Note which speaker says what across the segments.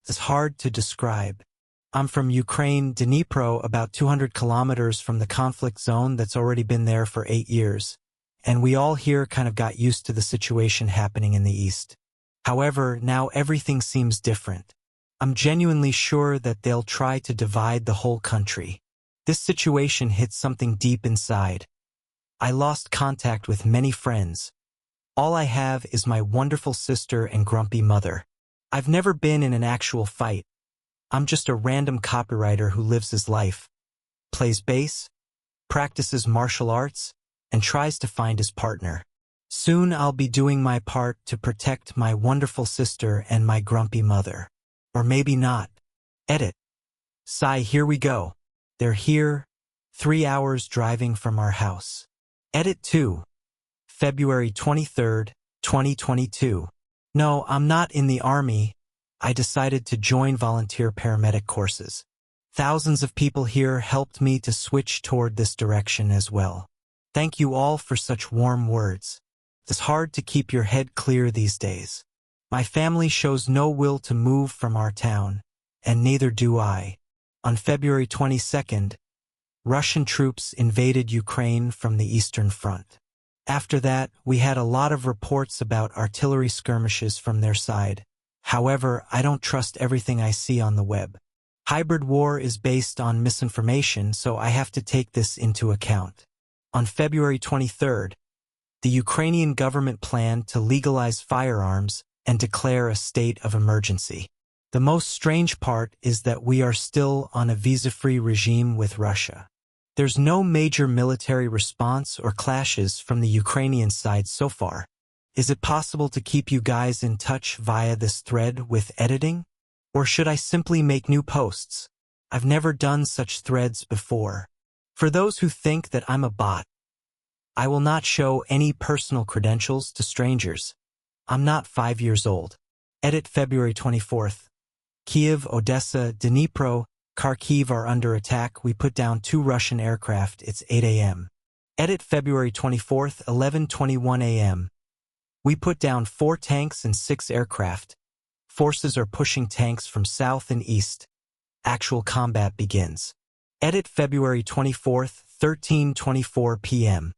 Speaker 1: It's hard to describe. I'm from Ukraine, Dnipro, about 200 kilometers from the conflict zone that's already been there for 8 years. And we all here kind of got used to the situation happening in the east. However, now everything seems different. I'm genuinely sure that they'll try to divide the whole country. This situation hit something deep inside. I lost contact with many friends. All I have is my wonderful sister and grumpy mother. I've never been in an actual fight. I'm just a random copywriter who lives his life, plays bass, practices martial arts, and tries to find his partner. Soon I'll be doing my part to protect my wonderful sister and my grumpy mother. Or maybe not. Edit. Sigh, here we go. They're here, 3 hours driving from our house. Edit 2. February 23rd, 2022. No, I'm not in the army. I decided to join volunteer paramedic courses. Thousands of people here helped me to switch toward this direction as well. Thank you all for such warm words. It's hard to keep your head clear these days. My family shows no will to move from our town, and neither do I. On February 22nd, Russian troops invaded Ukraine from the Eastern Front. After that, we had a lot of reports about artillery skirmishes from their side. However, I don't trust everything I see on the web. Hybrid war is based on misinformation, so I have to take this into account. On February 23rd, the Ukrainian government planned to legalize firearms and declare a state of emergency. The most strange part is that we are still on a visa-free regime with Russia. There's no major military response or clashes from the Ukrainian side so far. Is it possible to keep you guys in touch via this thread with editing? Or should I simply make new posts? I've never done such threads before. For those who think that I'm a bot, I will not show any personal credentials to strangers. I'm not 5 years old. Edit February 24th. Kiev, Odessa, Dnipro, Kharkiv are under attack. We put down 2 Russian aircraft. It's 8 a.m. Edit February 24th, 11:21 a.m. We put down 4 tanks and 6 aircraft. Forces are pushing tanks from south and east. Actual combat begins. Edit February 24th, 13:24 p.m.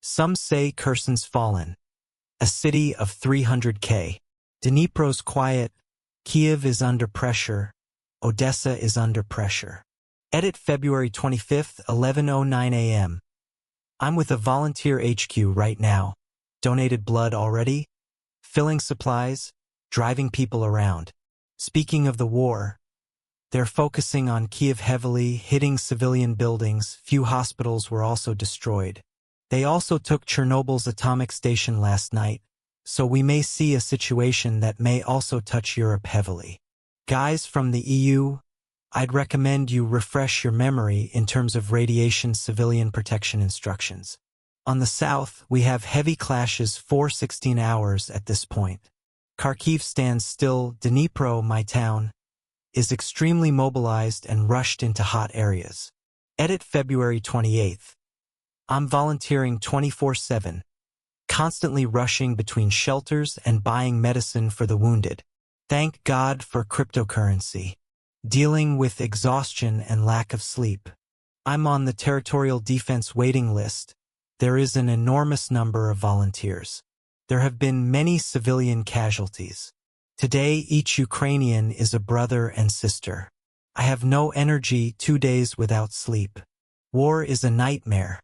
Speaker 1: Some say Kherson's fallen. A city of 300K. Dnipro's quiet. Kiev is under pressure. Odessa is under pressure. Edit February 25th, 11:09 a.m. I'm with a volunteer HQ right now. Donated blood already? Filling supplies? Driving people around. Speaking of the war, they're focusing on Kiev heavily, hitting civilian buildings. Few hospitals were also destroyed. They also took Chernobyl's atomic station last night, so we may see a situation that may also touch Europe heavily. Guys from the EU, I'd recommend you refresh your memory in terms of radiation civilian protection instructions. On the south, we have heavy clashes for 16 hours at this point. Kharkiv stands still. Dnipro, my town, is extremely mobilized and rushed into hot areas. Edit February 28th. I'm volunteering 24/7, constantly rushing between shelters and buying medicine for the wounded. Thank God for cryptocurrency. Dealing with exhaustion and lack of sleep. I'm on the territorial defense waiting list. There is an enormous number of volunteers. There have been many civilian casualties. Today, each Ukrainian is a brother and sister. I have no energy, 2 days without sleep. War is a nightmare.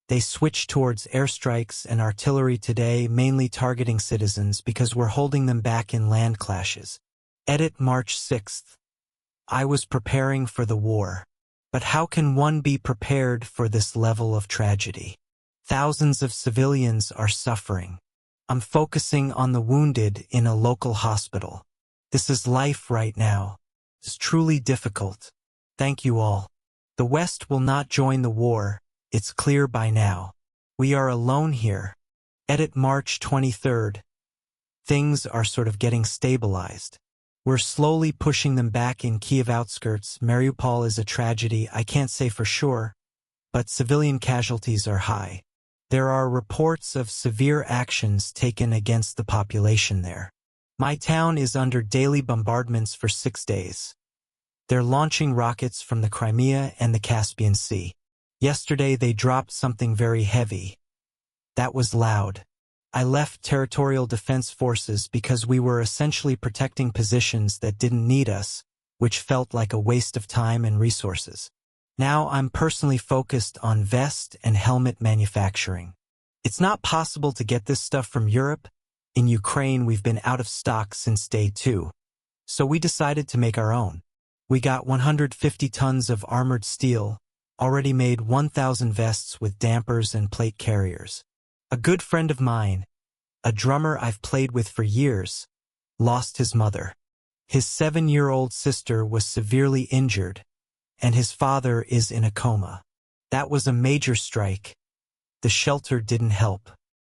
Speaker 1: They switch towards airstrikes and artillery today, mainly targeting citizens because we're holding them back in land clashes. Edit March 6th. I was preparing for the war. But how can one be prepared for this level of tragedy? Thousands of civilians are suffering. I'm focusing on the wounded in a local hospital. This is life right now. It's truly difficult. Thank you all. The West will not join the war. It's clear by now. We are alone here. Edit March 23rd. Things are sort of getting stabilized. We're slowly pushing them back in Kiev outskirts. Mariupol is a tragedy, I can't say for sure, but civilian casualties are high. There are reports of severe actions taken against the population there. My town is under daily bombardments for 6 days. They're launching rockets from the Crimea and the Caspian Sea. Yesterday they dropped something very heavy. That was loud. I left territorial defense forces because we were essentially protecting positions that didn't need us, which felt like a waste of time and resources. Now I'm personally focused on vest and helmet manufacturing. It's not possible to get this stuff from Europe. In Ukraine, we've been out of stock since day 2. So we decided to make our own. We got 150 tons of armored steel, already made 1,000 vests with dampers and plate carriers. A good friend of mine, a drummer I've played with for years, lost his mother. His 7-year-old sister was severely injured, and his father is in a coma. That was a major strike. The shelter didn't help.